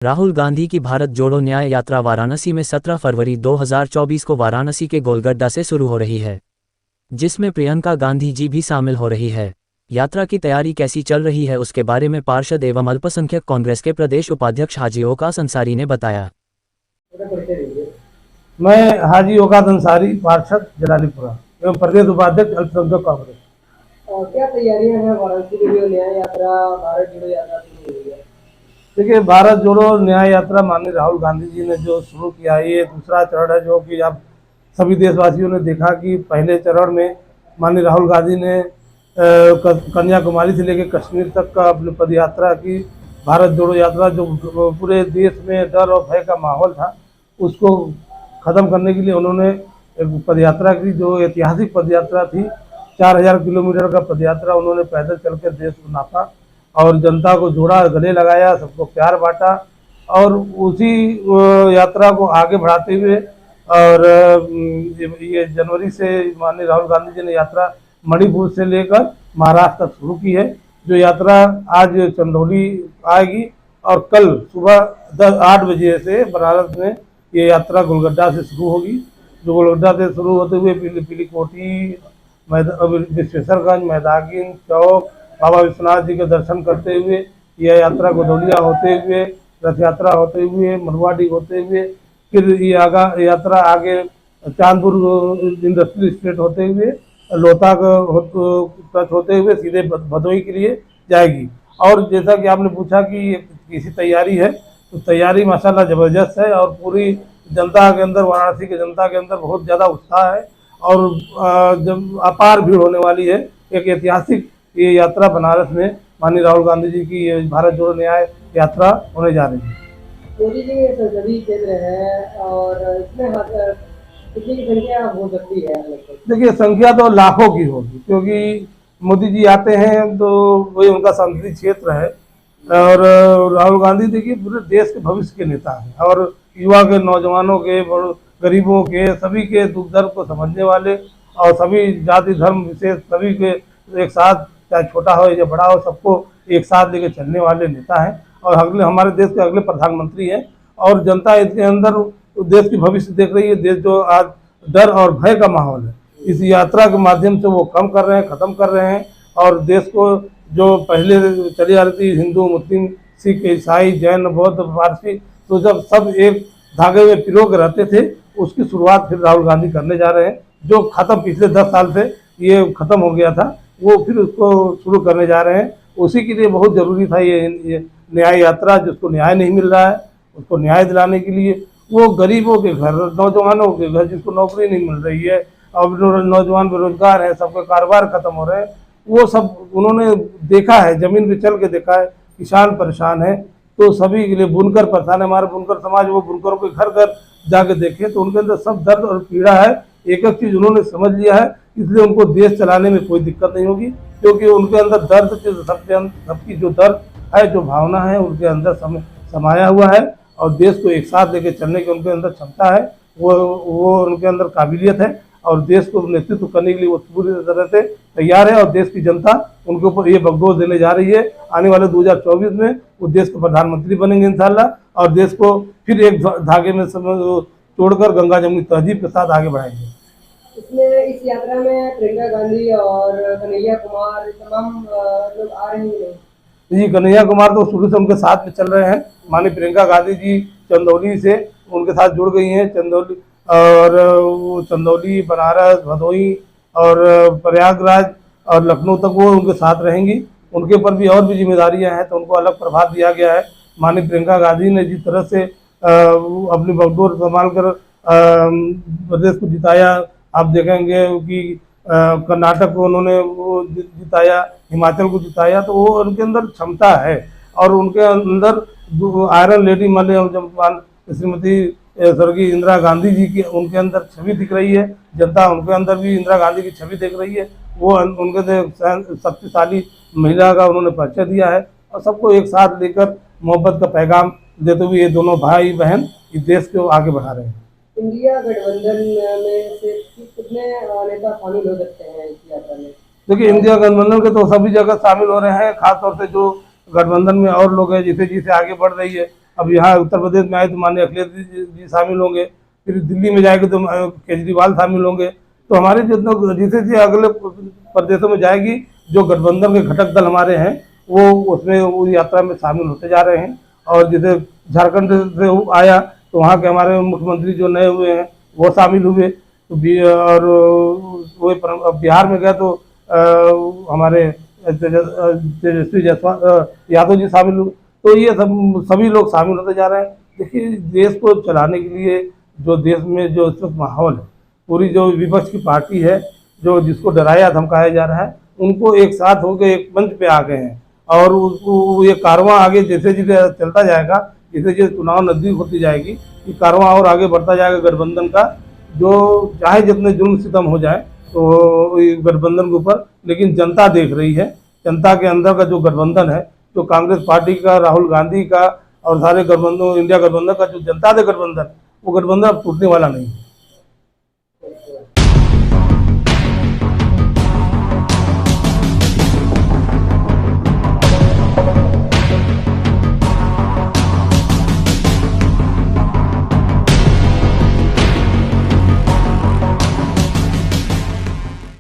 राहुल गांधी की भारत जोड़ो न्याय यात्रा वाराणसी में 17 फरवरी 2024 को वाराणसी के गोलगड्डा से शुरू हो रही है, जिसमें प्रियंका गांधी जी भी शामिल हो रही है। यात्रा की तैयारी कैसी चल रही है, उसके बारे में पार्षद एवं अल्पसंख्यक कांग्रेस के प्रदेश उपाध्यक्ष हाजी ओकास अंसारी ने बताया। मैं हाजी ओकास अंसारी, पार्षद जलालीपुरा एवं प्रदेश उपाध्यक्ष अल्पसंख्यक कांग्रेस। क्या तैयारियां हैं वाराणसी के लिए न्याय यात्रा, भारत जोड़ो यात्रा शुरू हो रही है? देखिए, भारत जोड़ो न्याय यात्रा माननीय राहुल गांधी जी ने जो शुरू किया है, ये दूसरा चरण है। जो कि आप सभी देशवासियों ने देखा कि पहले चरण में माननीय राहुल गांधी ने कन्याकुमारी से लेकर कश्मीर तक का अपनी पद यात्रा की। भारत जोड़ो यात्रा जो पूरे देश में डर और भय का माहौल था, उसको ख़त्म करने के लिए उन्होंने एक पद यात्रा की, जो ऐतिहासिक पद यात्रा थी। 4000 किलोमीटर का पद यात्रा उन्होंने पैदल चलकर देश को नापा और जनता को जोड़ा, गले लगाया, सबको प्यार बांटा। और उसी यात्रा को आगे बढ़ाते हुए और ये जनवरी से माननीय राहुल गांधी जी ने यात्रा मणिपुर से लेकर महाराष्ट्र तक शुरू की है। जो यात्रा आज चंदौली आएगी और कल सुबह 8 बजे से बनारस में ये यात्रा गोलगड्डा से शुरू होगी। जो गोलगड्डा से शुरू होते हुए पीली कोठी, विश्वेश्वरगंज, मैदागिन चौक, बाबा विश्वनाथ जी के दर्शन करते हुए यह यात्रा गोदौलिया होते हुए, रथ यात्रा होते हुए, मरवाड़ी होते हुए, फिर ये यात्रा आगे चांदपुर इंडस्ट्रियल स्टेट होते हुए, लोहता टच होते हुए सीधे भदोही के लिए जाएगी। और जैसा कि आपने पूछा कि किसी तैयारी है, तो तैयारी माशाल्लाह ज़बरदस्त है और पूरी जनता के अंदर, वाराणसी की जनता के अंदर बहुत ज़्यादा उत्साह है और जब अपार भीड़ होने वाली है। एक ऐतिहासिक ये यात्रा बनारस में माननीय राहुल गांधी जी की भारत जोड़ो न्याय यात्रा होने जा रही है। मोदी जी संसदीय क्षेत्र है और इसमें कितनी की संख्या हो सकती है? देखिए, संख्या तो लाखों की होगी, क्योंकि मोदी जी आते हैं तो वही उनका संसदीय क्षेत्र है। और राहुल गांधी देखिए पूरे देश के भविष्य के नेता हैं और युवा के, नौजवानों के, गरीबों के, सभी के दुख दर्द को समझने वाले और सभी जाति धर्म विशेष सभी के एक साथ, चाहे छोटा हो या बड़ा हो, सबको एक साथ लेके चलने वाले नेता हैं और अगले हमारे देश के अगले प्रधानमंत्री हैं। और जनता इसके अंदर देश की भविष्य देख रही है। देश जो आज डर और भय का माहौल है, इस यात्रा के माध्यम से वो कम कर रहे हैं, ख़त्म कर रहे हैं। और देश को जो पहले चली आ रही थी हिंदू, मुस्लिम, सिख, ईसाई, जैन, बौद्ध, पारसी, तो जब सब एक धागे में पिरो के रहते थे, उसकी शुरुआत फिर राहुल गांधी करने जा रहे हैं। जो खत्म पिछले 10 साल से ये खत्म हो गया था, वो फिर उसको शुरू करने जा रहे हैं। उसी के लिए बहुत ज़रूरी था ये न्याय यात्रा। जिसको न्याय नहीं मिल रहा है, उसको न्याय दिलाने के लिए, वो गरीबों के घर, नौजवानों के घर जिसको नौकरी नहीं मिल रही है और नौजवान बेरोजगार हैं, सबके कारोबार खत्म हो रहे हैं, वो सब उन्होंने देखा है, ज़मीन पे चल के देखा है। किसान परेशान है तो सभी के लिए, बुनकर परेशान है, हमारे बुनकर समाज, वो बुनकरों के घर घर जाके देखे तो उनके अंदर सब दर्द और पीड़ा है। एक एक चीज़ उन्होंने समझ लिया है, इसलिए उनको देश चलाने में कोई दिक्कत नहीं होगी, क्योंकि उनके अंदर दर्द के सबकी जो दर्द है, जो भावना है, उनके अंदर समाया हुआ है और देश को एक साथ लेके चलने की उनके अंदर क्षमता है, वो उनके अंदर काबिलियत है और देश को नेतृत्व करने के लिए वो पूरी तरह से तैयार है। और देश की जनता उनके ऊपर ये बगडोर देने जा रही है। आने वाले 2024 में वो देश के प्रधानमंत्री बनेंगे इंशाल्लाह और देश को फिर एक धागे में तोड़कर गंगा जमुनी तहजीब के साथ आगे बढ़ाएंगे। इसमें इस यात्रा में प्रियंका गांधी और कन्हैया कुमार तमाम लोग आ रहे हैं। जी, कन्हैया कुमार तो शुरू से उनके साथ में चल रहे हैं। माननीय प्रियंका गांधी जी चंदौली से उनके साथ जुड़ गई हैं। चंदौली, बनारस, भदोही और प्रयागराज और लखनऊ तक वो उनके साथ रहेंगी। उनके ऊपर भी और भी जिम्मेदारियां हैं, तो उनको अलग प्रभार दिया गया है। माननीय प्रियंका गांधी ने जिस तरह से अपनी बगडोर संभाल कर प्रदेश को जिताया, आप देखेंगे कि कर्नाटक को उन्होंने वो जिताया, हिमाचल को जिताया, तो वो उनके अंदर क्षमता है और उनके अंदर आयरन लेडी जब श्रीमती स्वर्गीय इंदिरा गांधी जी की उनके अंदर छवि दिख रही है। जनता उनके अंदर भी इंदिरा गांधी की छवि देख रही है। वो उनके शक्तिशाली महिला का उन्होंने परिचय दिया है और सबको एक साथ लेकर मोहब्बत का पैगाम देते हुए ये दोनों भाई बहन इस देश को आगे बढ़ा रहे हैं। इंडिया गठबंधन में से कितने नेता शामिल हो सकते हैं इस यात्रा में? देखिए, इंडिया गठबंधन के तो सभी जगह शामिल हो रहे हैं। खासतौर से जो गठबंधन में और लोग हैं, जिसे जिसे आगे बढ़ रही है, अब यहाँ उत्तर प्रदेश में आए तो माननीय अखिलेश जी शामिल होंगे, फिर दिल्ली में जाएंगे तो केजरीवाल शामिल होंगे। तो हमारे जितने जैसे अगले प्रदेशों में जाएगी, जो गठबंधन के घटक दल हमारे हैं वो उसमें वो यात्रा में शामिल होते जा रहे हैं। और जैसे झारखंड से आया तो वहाँ के हमारे मुख्यमंत्री जो नए हुए हैं वो शामिल हुए। तो और वो बिहार में गया तो हमारे तेजस्वी यादव जी शामिल हुए। तो ये सभी लोग शामिल होते जा रहे हैं। देखिए, देश को चलाने के लिए जो देश में जो इस वक्त माहौल है, पूरी जो विपक्ष की पार्टी है, जो जिसको डराया धमकाया जा रहा है, उनको एक साथ होकर एक मंच पे आ गए हैं। और उसको ये कारवां आगे जैसे जैसे चलता जाएगा, जैसे जैसे चुनाव नजदीक होती जाएगी, ये कारवां और आगे बढ़ता जाएगा गठबंधन का। जो चाहे जितने जुल्म सितम हो जाए तो गठबंधन के ऊपर, लेकिन जनता देख रही है। जनता के अंदर का जो गठबंधन है, जो कांग्रेस पार्टी का, राहुल गांधी का और सारे गठबंधन, इंडिया गठबंधन का जो जनता दे गठबंधन, वो गठबंधन अब टूटने वाला नहीं है।